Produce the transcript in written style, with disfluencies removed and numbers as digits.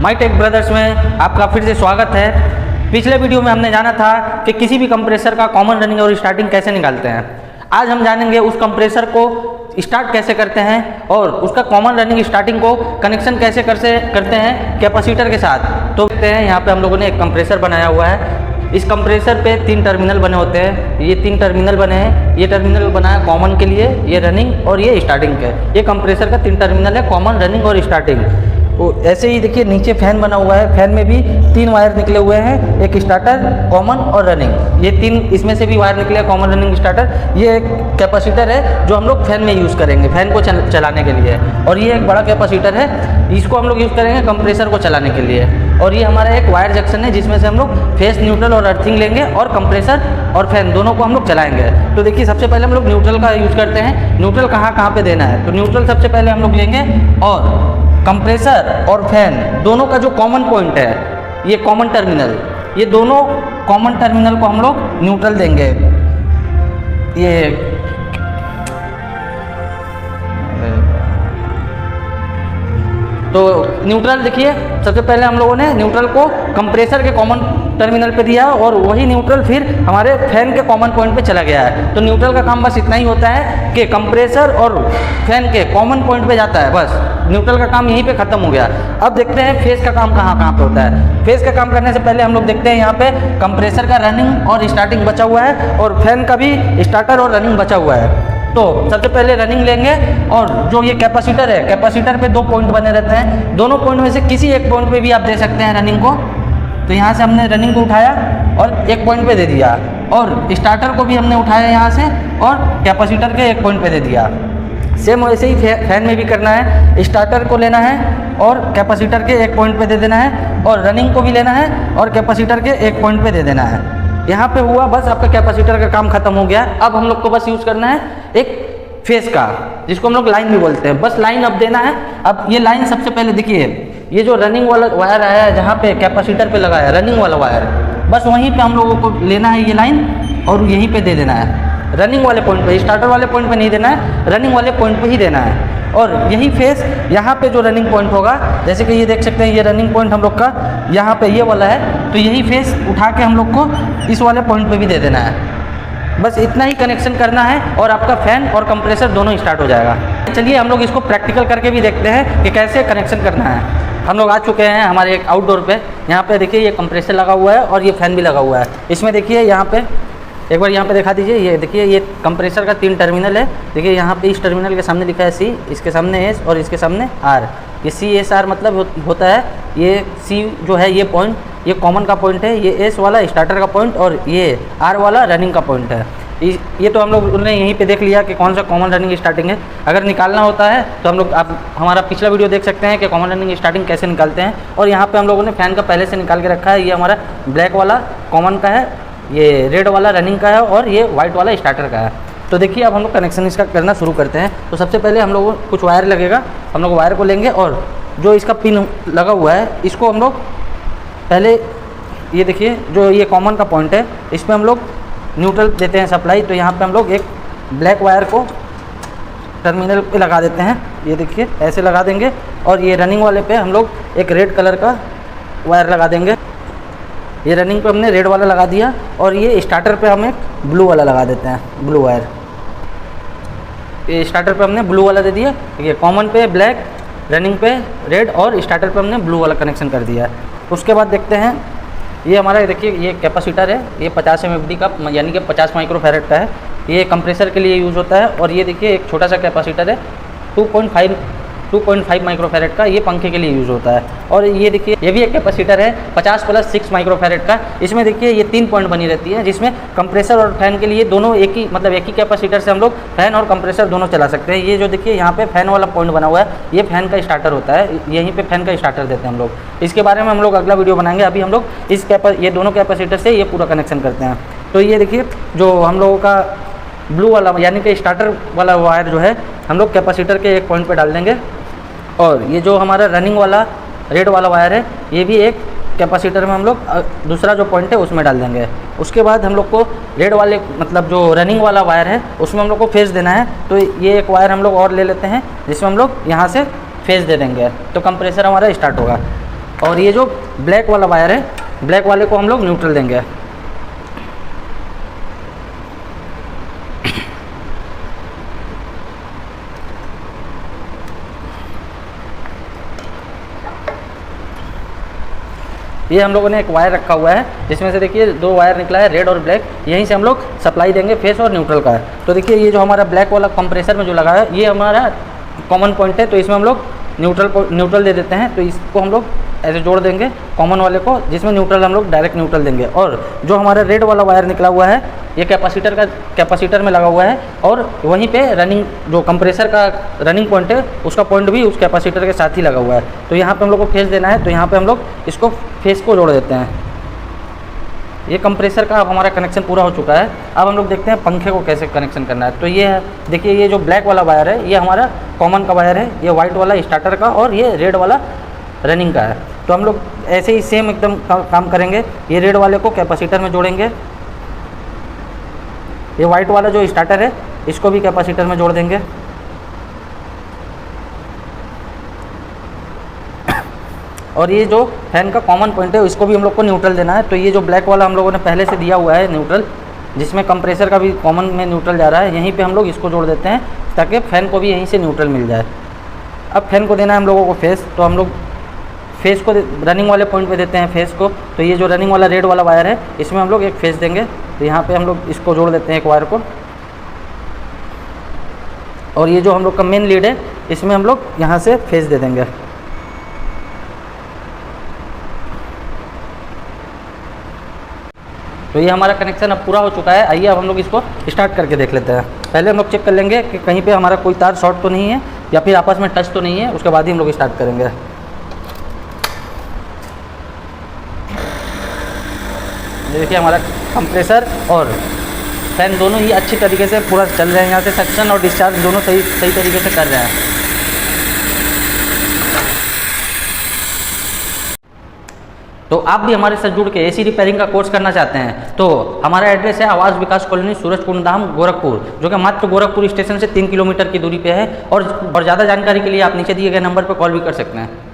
माई take brothers में आपका फिर से स्वागत है। पिछले वीडियो में हमने जाना था कि किसी भी कंप्रेसर का कॉमन रनिंग और स्टार्टिंग कैसे निकालते हैं। आज हम जानेंगे उस कंप्रेसर को स्टार्ट कैसे करते हैं और उसका कॉमन रनिंग स्टार्टिंग को कनेक्शन कैसे करते हैं कैपेसिटर के साथ। तो देखते हैं, यहाँ पे हम लोगों ने एक कंप्रेसर बनाया हुआ है। इस कंप्रेसर पे 3 टर्मिनल बने होते हैं। ये 3 टर्मिनल बने हैं। ये टर्मिनल बना है कॉमन के लिए, ये रनिंग और ये स्टार्टिंग के। ये कंप्रेसर का 3 टर्मिनल है, कॉमन, रनिंग और स्टार्टिंग। तो ऐसे ही देखिए नीचे फैन बना हुआ है। फैन में भी 3 वायर निकले हुए हैं, एक स्टार्टर, कॉमन और रनिंग। ये 3 इसमें से भी वायर निकले हैं, कॉमन, रनिंग, स्टार्टर। ये एक कैपेसिटर है जो हम लोग फैन में यूज़ करेंगे, फैन को चलाने के लिए। और ये एक बड़ा कैपेसिटर है, इसको हम लोग यूज़ करेंगे कंप्रेसर को चलाने के लिए। और ये हमारा एक वायर जंक्शन है जिसमें से हम लोग फेस, न्यूट्रल और अर्थिंग लेंगे और कंप्रेसर और फैन दोनों को हम लोग चलाएंगे। तो देखिए सबसे पहले हम लोग न्यूट्रल का यूज़ करते हैं। न्यूट्रल कहाँ पे देना है, तो न्यूट्रल सबसे पहले हम लोग लेंगे और कंप्रेसर और फैन दोनों का जो कॉमन पॉइंट है, ये कॉमन टर्मिनल, ये दोनों कॉमन टर्मिनल को हम लोग न्यूट्रल देंगे। ये तो न्यूट्रल देखिए सबसे पहले हम लोगों ने न्यूट्रल को कंप्रेसर के कॉमन टर्मिनल पे दिया और वही न्यूट्रल फिर हमारे फैन के कॉमन पॉइंट पे चला गया है। तो न्यूट्रल का काम बस इतना ही होता है कि कंप्रेसर और फैन के कॉमन पॉइंट पे जाता है, बस न्यूट्रल का काम यहीं पे ख़त्म हो गया। अब देखते हैं फेस का काम कहाँ पे होता है। फेस का काम करने से पहले हम लोग देखते हैं यहाँ पे कंप्रेसर का रनिंग और स्टार्टिंग बचा हुआ है और फैन का भी स्टार्टर और रनिंग बचा हुआ है। तो सबसे पहले रनिंग लेंगे और जो ये कैपेसिटर है, कैपेसिटर पे 2 पॉइंट बने रहते हैं। दोनों पॉइंट में से किसी एक पॉइंट पे भी आप दे सकते हैं रनिंग को। तो यहाँ से हमने रनिंग को उठाया और एक पॉइंट पे दे दिया और स्टार्टर को भी हमने उठाया यहाँ से और कैपेसिटर के एक पॉइंट पे दे दिया। सेम वैसे ही फैन में भी करना है। स्टार्टर को लेना है और कैपेसिटर के एक पॉइंट पे दे देना है और रनिंग को भी लेना है और कैपेसिटर के एक पॉइंट पे दे देना है। यहाँ पे हुआ बस आपका कैपेसिटर का काम खत्म हो गया। अब हम लोग को बस यूज़ करना है एक फेस का, जिसको हम लोग लाइन भी बोलते हैं। बस लाइन अब देना है। अब ये लाइन सबसे पहले देखिए, ये जो रनिंग वाला वायर आया है जहाँ पे कैपेसिटर पे लगाया है रनिंग वाला वायर, बस वहीं पे हम लोगों को लेना है ये लाइन और यहीं पे दे देना है। रनिंग वाले पॉइंट पे, स्टार्टर वाले पॉइंट पे नहीं देना है, रनिंग वाले पॉइंट पे ही देना है। और यही फेस यहाँ पे जो रनिंग पॉइंट होगा, जैसे कि ये देख सकते हैं ये रनिंग पॉइंट हम लोग का यहाँ पे ये वाला है, तो यही फेस उठा के हम लोग को इस वाले पॉइंट पे भी दे देना है। बस इतना ही कनेक्शन करना है और आपका फैन और कंप्रेसर दोनों स्टार्ट हो जाएगा। चलिए हम लोग इसको प्रैक्टिकल करके भी देखते हैं कि कैसे कनेक्शन करना है। हम लोग आ चुके हैं हमारे एक आउटडोर पे। यहाँ पे देखिए ये कंप्रेसर लगा हुआ है और ये फैन भी लगा हुआ है। इसमें देखिए यहाँ पे एक बार यहाँ पे दिखा दीजिए, ये देखिए ये कंप्रेसर का 3 टर्मिनल है। देखिए यहाँ पे इस टर्मिनल के सामने लिखा है C, इसके सामने S और इसके सामने R। ये CSR मतलब होता है, ये C जो है ये पॉइंट, ये कॉमन का पॉइंट है, ये S वाला स्टार्टर का पॉइंट और ये R वाला रनिंग का पॉइंट है। ये तो हम लोग ने यहीं पे देख लिया कि कौन सा कॉमन रनिंग स्टार्टिंग है। अगर निकालना होता है तो हम लोग, आप हमारा पिछला वीडियो देख सकते हैं कि कॉमन रनिंग स्टार्टिंग कैसे निकालते हैं। और यहाँ पे हम लोगों ने फैन का पहले से निकाल के रखा है। ये हमारा ब्लैक वाला कॉमन का है, ये रेड वाला रनिंग का है और ये वाइट वाला स्टार्टर का है। तो देखिए अब हम लोग कनेक्शन इसका करना शुरू करते हैं। तो सबसे पहले हम लोग कुछ वायर लगेगा, हम लोग वायर को लेंगे और जो इसका पिन लगा हुआ है इसको हम लोग पहले, ये देखिए जो ये कॉमन का पॉइंट है इसमें हम लोग न्यूट्रल देते हैं सप्लाई। तो यहाँ पे हम लोग एक ब्लैक वायर को टर्मिनल पे लगा देते हैं। ये देखिए ऐसे लगा देंगे और ये रनिंग वाले पे हम लोग एक रेड कलर का वायर लगा देंगे। ये रनिंग पे हमने रेड वाला लगा दिया और ये स्टार्टर पे हम एक ब्लू वाला लगा देते हैं, ब्लू वायर। ये स्टार्टर पे हमने ब्लू वाला दे दिया। देखिए कॉमन पे ब्लैक, रनिंग पे रेड और स्टार्टर पे हमने ब्लू वाला कनेक्शन कर दिया है। उसके बाद देखते हैं, ये हमारा देखिए ये कैपेसिटर है, ये 50 mFD का यानी कि 50 माइक्रोफैरेड का है। ये कंप्रेसर के लिए यूज़ होता है। और ये देखिए एक छोटा सा कैपेसिटर है 2.5 माइक्रोफैरेड का, ये पंखे के लिए यूज़ होता है। और ये देखिए ये भी एक कैपेसिटर है 50 + 6 माइक्रोफैरेड का। इसमें देखिए ये 3 पॉइंट बनी रहती है, जिसमें कंप्रेसर और फैन के लिए दोनों एक ही कैपेसिटर से हम लोग फैन और कंप्रेसर दोनों चला सकते हैं। ये जो देखिए यहाँ पे फैन वाला पॉइंट बना हुआ है, ये फैन का स्टार्टर होता है, यहीं पे फैन का स्टार्टर देते हैं हम लोग। इसके बारे में हम लोग अगला वीडियो बनाएंगे। अभी हम लोग ये दोनों कैपेसिटर से ये पूरा कनेक्शन करते हैं। तो ये देखिए जो हम लोगों का ब्लू वाला यानी कि स्टार्टर वाला वायर जो है हम लोग कैपेसिटर के एक पॉइंट पर डाल देंगे। और ये जो हमारा रनिंग वाला रेड वाला वायर है, ये भी एक कैपेसिटर में हम लोग दूसरा जो पॉइंट है उसमें डाल देंगे। उसके बाद हम लोग को रेड वाले मतलब जो रनिंग वाला वायर है उसमें हम लोग को फेस देना है। तो ये एक वायर हम लोग और ले लेते हैं जिसमें हम लोग यहाँ से फेस दे देंगे, तो कंप्रेसर हमारा स्टार्ट होगा। और ये जो ब्लैक वाला वायर है, ब्लैक वाले को हम लोग न्यूट्रल देंगे। ये हम लोगों ने एक वायर रखा हुआ है, जिसमें से देखिए 2 वायर निकला है, रेड और ब्लैक। यहीं से हम लोग सप्लाई देंगे फेस और न्यूट्रल का। तो देखिए ये जो हमारा ब्लैक वाला कंप्रेसर में जो लगा है, ये हमारा कॉमन पॉइंट है, तो इसमें हम लोग न्यूट्रल दे देते हैं। तो इसको हम लोग ऐसे जोड़ देंगे कॉमन वाले को, जिसमें न्यूट्रल हम लोग डायरेक्ट न्यूट्रल देंगे। और जो हमारा रेड वाला वायर निकला हुआ है, ये कैपेसिटर में लगा हुआ है, और वहीं पे रनिंग जो कंप्रेसर का रनिंग पॉइंट है, उसका पॉइंट भी उस कैपेसिटर के साथ ही लगा हुआ है। तो यहाँ पे हम लोग को फेस देना है, तो यहाँ पे हम लोग इसको फेस को जोड़ देते हैं। ये कंप्रेसर का अब हमारा कनेक्शन पूरा हो चुका है। अब हम लोग देखते हैं पंखे को कैसे कनेक्शन करना है। तो ये है, देखिए ये जो ब्लैक वाला वायर है, ये हमारा कॉमन का वायर है, ये वाइट वाला स्टार्टर का, और ये रेड वाला रनिंग का है। तो हम लोग ऐसे ही सेम एकदम काम करेंगे। ये रेड वाले को कैपेसिटर में जोड़ेंगे, ये वाइट वाला जो स्टार्टर है इसको भी कैपेसिटर में जोड़ देंगे, और ये जो फैन का कॉमन पॉइंट है इसको भी हम लोग को न्यूट्रल देना है। तो ये जो ब्लैक वाला हम लोगों ने पहले से दिया हुआ है न्यूट्रल, जिसमें कंप्रेसर का भी कॉमन में न्यूट्रल जा रहा है, यहीं पे हम लोग इसको जोड़ देते हैं ताकि फैन को भी यहीं से न्यूट्रल मिल जाए। अब फैन को देना है हम लोगों को फेस, तो हम लोग फेस को रनिंग वाले पॉइंट पे देते हैं फेस को। तो ये जो रनिंग वाला रेड वाला वायर है, इसमें हम लोग एक फेस देंगे। तो यहाँ पे हम लोग इसको जोड़ देते हैं एक वायर को, और ये जो हम लोग का मेन लीड है, इसमें हम लोग यहाँ से फेस दे देंगे। तो ये हमारा कनेक्शन अब पूरा हो चुका है। आइए अब हम लोग इसको स्टार्ट करके देख लेते हैं। पहले हम लोग चेक कर लेंगे कि कहीं पे हमारा कोई तार शॉर्ट तो नहीं है या फिर आपस में टच तो नहीं है, उसके बाद ही हम लोग स्टार्ट करेंगे। देखिए हमारा कंप्रेसर और फैन दोनों ही अच्छी तरीके से पूरा चल रहे हैं। यहाँ से सक्शन और डिस्चार्ज दोनों सही तरीके से कर रहे हैं। तो आप भी हमारे साथ जुड़ के एसी रिपेयरिंग का कोर्स करना चाहते हैं, तो हमारा एड्रेस है आवास विकास कॉलोनी, सूरजकुंड धाम, गोरखपुर, जो कि मात्र गोरखपुर स्टेशन से 3 किलोमीटर की दूरी पे है। और ज़्यादा जानकारी के लिए आप नीचे दिए गए नंबर पर कॉल भी कर सकते हैं।